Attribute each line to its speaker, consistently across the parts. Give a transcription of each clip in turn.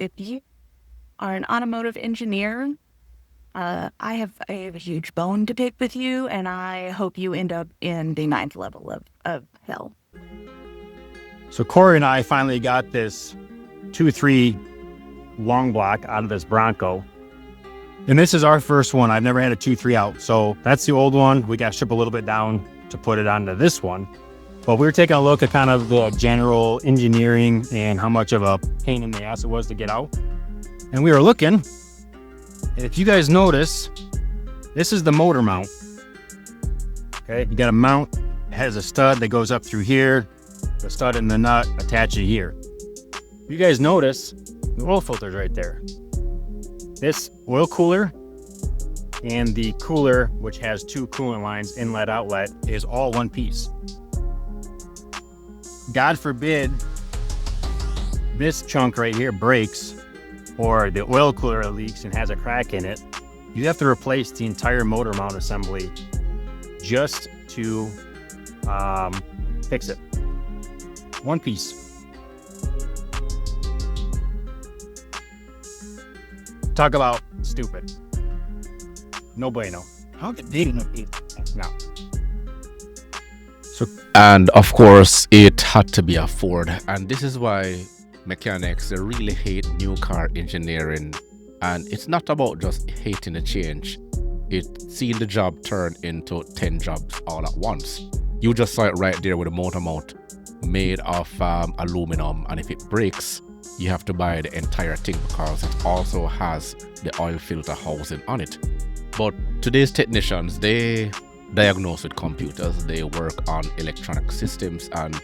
Speaker 1: if you are an automotive engineer, I have a huge bone to pick with you, and I hope you end up in the 9th level of hell.
Speaker 2: So Corey and I finally got this 2.3 long block out of this Bronco. And this is our first one. I've never had a 2.3 out. So that's the old one. We got to strip a little bit down to put it onto this one. But we were taking a look at kind of the general engineering and how much of a pain in the ass it was to get out. And we were looking, and if you guys notice, this is the motor mount. Okay, you got a mount, it has a stud that goes up through here, the stud and the nut attach it here. You guys notice the oil filter's right there. This oil cooler and the cooler, which has 2 coolant lines, inlet, outlet, is all one piece. God forbid this chunk right here breaks, or the oil cooler leaks and has a crack in it, you have to replace the entire motor mount assembly just to fix it. One piece. Talk about stupid. No bueno.
Speaker 3: How did they know it?
Speaker 2: No.
Speaker 4: And of course, it had to be a Ford. And this is why mechanics, they really hate new car engineering. And it's not about just hating the change. It's seeing the job turn into 10 jobs all at once. You just saw it right there with a motor mount made of aluminum. And if it breaks, you have to buy the entire thing because it also has the oil filter housing on it. But today's technicians, they diagnose with computers, they work on electronic systems, and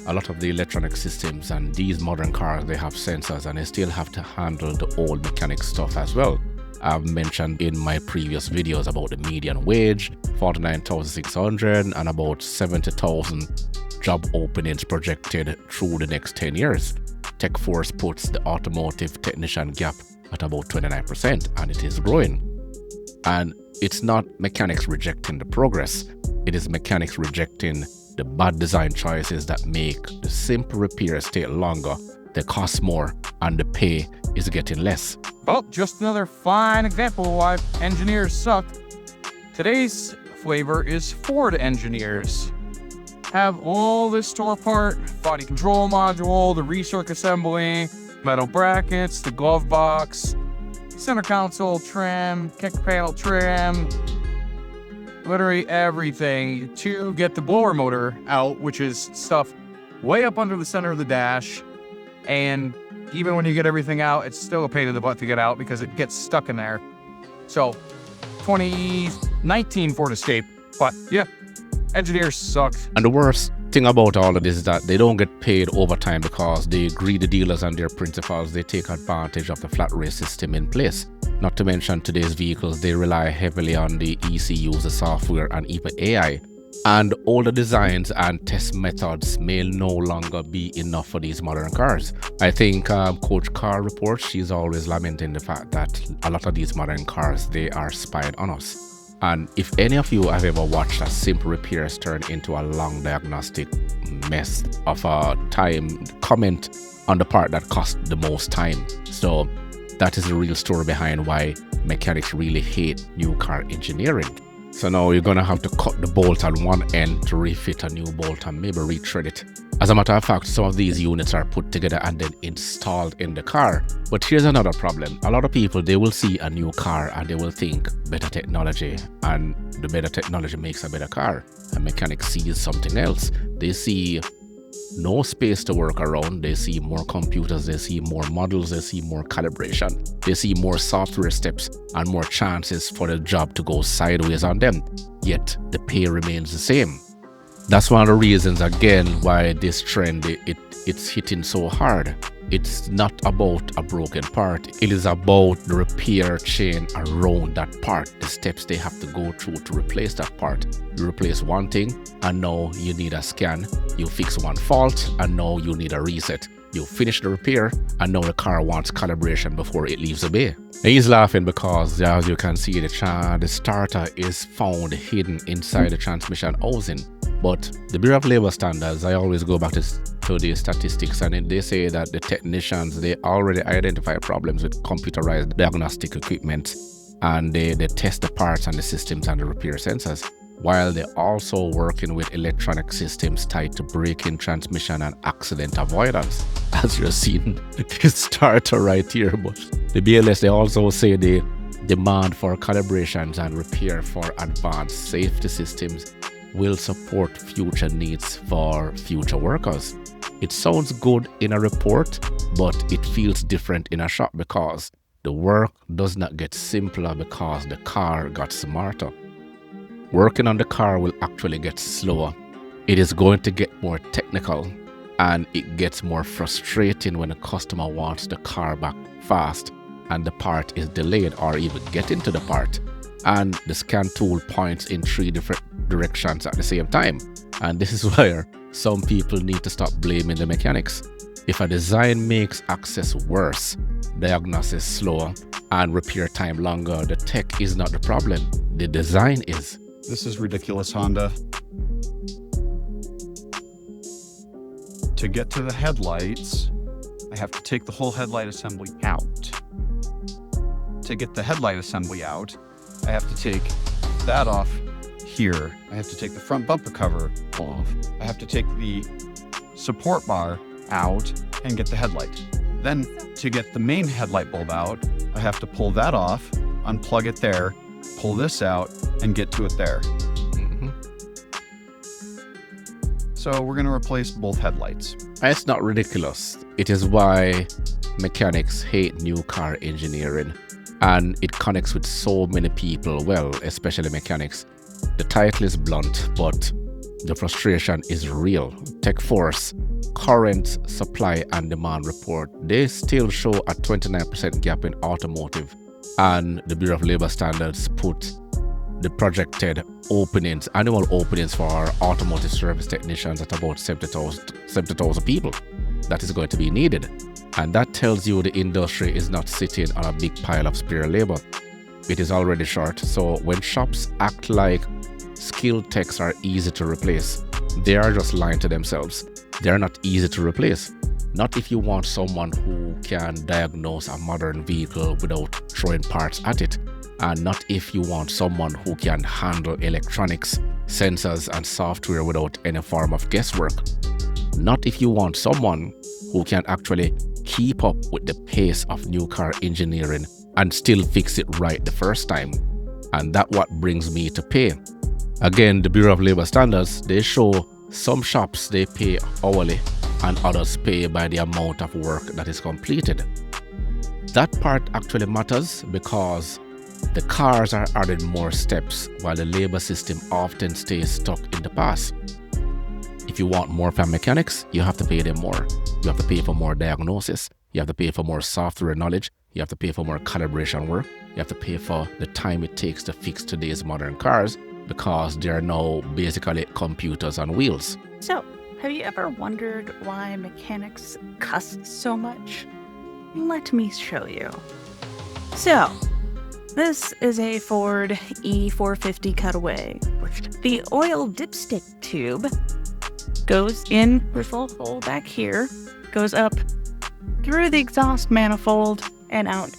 Speaker 4: a lot of the electronic systems and these modern cars, they have sensors, and they still have to handle the old mechanic stuff as well. I've mentioned in my previous videos about the median wage, 49,600, and about 70,000 job openings projected through the next 10 years. TechForce puts the automotive technician gap at about 29%, and it is growing. And it's not mechanics rejecting the progress, it is mechanics rejecting the bad design choices that make the simple repairs take longer, they cost more, and the pay is getting less.
Speaker 3: Well, just another fine example of why engineers suck. Today's flavor is Ford engineers. Have all this store part, body control module, the resork assembly, metal brackets, the glove box, center console trim, kick panel trim, literally everything to get the blower motor out, which is stuff way up under the center of the dash. And even when you get everything out, it's still a pain in the butt to get out because it gets stuck in there. So 2019 Ford Escape, but yeah, engineers suck.
Speaker 4: And the worst thing about all of this is that they don't get paid overtime because the greedy dealers and their principals, they take advantage of the flat rate system in place. Not to mention today's vehicles, they rely heavily on the ECUs, the software, and even AI. And all the designs and test methods may no longer be enough for these modern cars. I think Coach Carr reports, she's always lamenting the fact that a lot of these modern cars, they are spying on us. And if any of you have ever watched a simple repairs turn into a long diagnostic mess of a time, comment on the part that cost the most time. So that is the real story behind why mechanics really hate new car engineering. So now you're gonna have to cut the bolt on one end to refit a new bolt and maybe retread it. As a matter of fact, some of these units are put together and then installed in the car. But here's another problem. A lot of people, they will see a new car and they will think better technology, and the better technology makes a better car. A mechanic sees something else. They see no space to work around. They see more computers, they see more models, they see more calibration, they see more software steps and more chances for the job to go sideways on them. Yet the pay remains the same. That's one of the reasons, again, why this trend, it's hitting so hard. It's not about a broken part. It is about the repair chain around that part, the steps they have to go through to replace that part. You replace one thing, and now you need a scan. You fix one fault, and now you need a reset. You finish the repair, and now the car wants calibration before it leaves the bay. And he's laughing because, as you can see, the starter is found hidden inside the transmission housing. But the Bureau of Labor Standards, I always go back to into the statistics, and they say that the technicians, they already identify problems with computerized diagnostic equipment, and they test the parts and the systems and the repair sensors, while they're also working with electronic systems tied to braking, transmission, and accident avoidance. As you're seeing this starter right here, but the BLS, they also say the demand for calibrations and repair for advanced safety systems will support future needs for future workers. It sounds good in a report, but it feels different in a shop because the work does not get simpler because the car got smarter. Working on the car will actually get slower. It is going to get more technical, and it gets more frustrating when a customer wants the car back fast and the part is delayed or even getting to the part. And the scan tool points in 3 different directions at the same time. And this is where some people need to stop blaming the mechanics. If a design makes access worse, diagnosis slower, and repair time longer, the tech is not the problem. The design is.
Speaker 5: This is ridiculous, Honda. To get to the headlights, I have to take the whole headlight assembly out. To get the headlight assembly out, I have to take that off here. I have to take the front bumper cover off. I have to take the support bar out and get the headlight. Then to get the main headlight bulb out, I have to pull that off, unplug it there, pull this out, and get to it there. So we're going to replace both headlights.
Speaker 4: It's not ridiculous. It is why mechanics hate new car engineering, and it connects with so many people, well, especially mechanics. The title is blunt, but the frustration is real. TechForce current supply and demand report, they still show a 29% gap in automotive, and the Bureau of Labor Standards put the projected openings, annual openings for our automotive service technicians at about 70,000 people that is going to be needed. And that tells you the industry is not sitting on a big pile of spare labor. It is already short. So when shops act like skilled techs are easy to replace, they are just lying to themselves. They are not easy to replace. Not if you want someone who can diagnose a modern vehicle without throwing parts at it. And not if you want someone who can handle electronics, sensors, and software without any form of guesswork. Not if you want someone who can actually keep up with the pace of new car engineering and still fix it right the first time. And that's what brings me to pay. Again, the Bureau of Labor Standards, they show some shops they pay hourly and others pay by the amount of work that is completed. That part actually matters because the cars are adding more steps while the labor system often stays stuck in the past. If you want more from mechanics, you have to pay them more. You have to pay for more diagnosis. You have to pay for more software knowledge. You have to pay for more calibration work. You have to pay for the time it takes to fix today's modern cars because they are now basically computers on wheels.
Speaker 1: So, have you ever wondered why mechanics cuss so much? Let me show you. So, this is a Ford E450 cutaway. The oil dipstick tube goes in this little hole back here, goes up through the exhaust manifold and out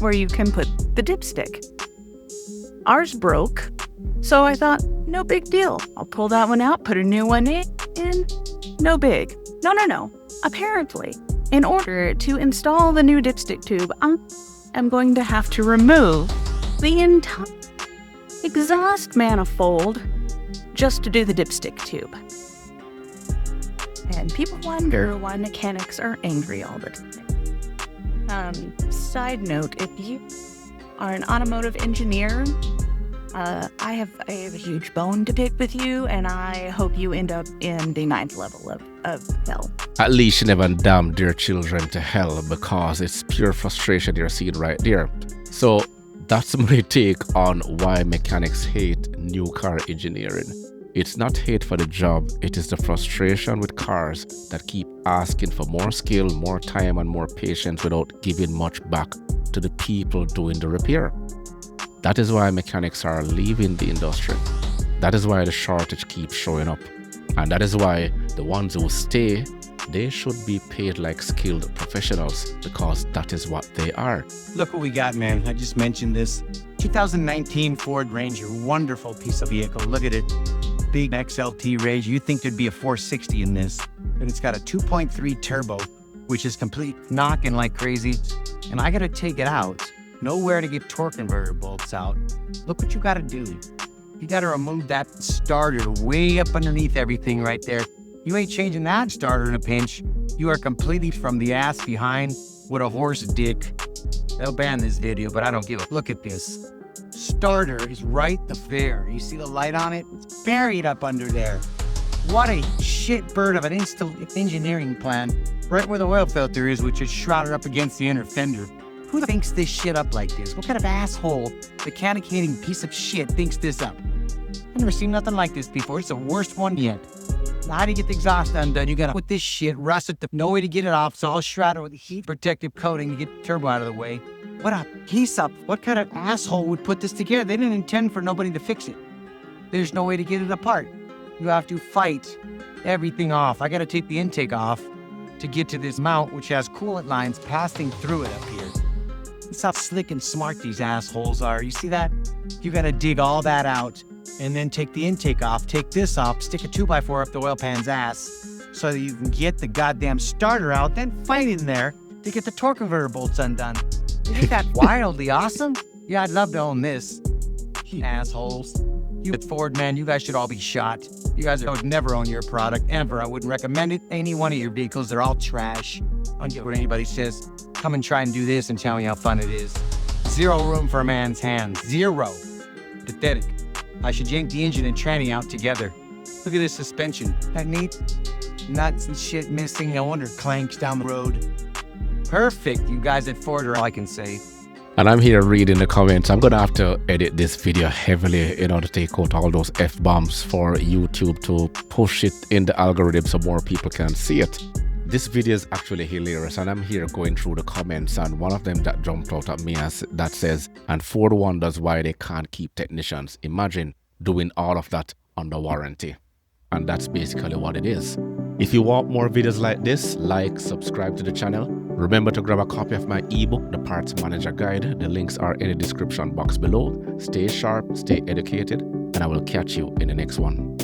Speaker 1: where you can put the dipstick. Ours broke, so I thought, no big deal. I'll pull that one out, put a new one in. No big. No. Apparently, in order to install the new dipstick tube, I'm going to have to remove the entire exhaust manifold just to do the dipstick tube. And people wonder why mechanics are angry all the time. Side note, if you are an automotive engineer, I have a huge bone to pick with you, and I hope you end up in the 9th level of hell.
Speaker 4: At least you never damn their children to hell because it's pure frustration you're seeing right there. So that's my take on why mechanics hate new car engineering. It's not hate for the job, it is the frustration with cars that keep asking for more skill, more time, and more patience without giving much back to the people doing the repair. That is why mechanics are leaving the industry. That is why the shortage keeps showing up. And that is why The ones who stay, they should be paid like skilled professionals because that is what they are.
Speaker 6: Look what we got, man. I just mentioned this. 2019 Ford Ranger, wonderful piece of vehicle. Look at it. Big XLT range. You'd think there'd be a 460 in this, but it's got a 2.3 turbo, which is complete knocking like crazy. And I got to take it out. Nowhere to get torque converter bolts out. Look what you got to do. You got to remove that starter way up underneath everything right there. You ain't changing that starter in a pinch. You are completely from the ass behind with a horse dick. They'll ban this video, but I don't give a look at this. Starter is right there. You see the light on it? It's buried up under there. What a shit bird of an engineering plan. Right where the oil filter is, which is shrouded up against the inner fender. Who thinks this shit up like this? What kind of asshole, mechanicating piece of shit thinks this up? I've never seen nothing like this before. It's the worst one yet. Now, how do you get the exhaust undone? You gotta put this shit, rust it, no way to get it off. It's all shrouded with heat protective coating to get the turbo out of the way. What a piece of, what kind of asshole would put this together? They didn't intend for nobody to fix it. There's no way to get it apart. You have to fight everything off. I gotta take the intake off to get to this mount, which has coolant lines passing through it up here. That's how slick and smart these assholes are. You see that? You gotta dig all that out and then take the intake off, take this off, stick a 2x4 up the oil pan's ass so that you can get the goddamn starter out, then fight in there to get the torque converter bolts undone. Isn't that wildly awesome? Yeah, I'd love to own this. You assholes. You at Ford, man, you guys should all be shot. You guys would never own your product, ever. I wouldn't recommend it. Any one of your vehicles, they're all trash. I don't get what anybody says. Come and try and do this and tell me how fun it is. Zero room for a man's hands. Zero. Pathetic. I should yank the engine and tranny out together. Look at this suspension. That neat? Nuts and shit missing. No wonder it clanks down the road. Perfect. You guys at Ford are all I can say.
Speaker 4: And I'm here reading the comments. I'm gonna have to edit this video heavily in order to take out all those F-bombs for YouTube to push it in the algorithm so more people can see it. This video is actually hilarious, and I'm here going through the comments, and one of them that jumped out at me that says, and Ford wonders why they can't keep technicians. Imagine doing all of that under warranty. And that's basically what it is. If you want more videos like this, like, subscribe to the channel. Remember to grab a copy of my ebook, The Parts Manager Guide. The links are in the description box below. Stay sharp, stay educated, and I will catch you in the next one.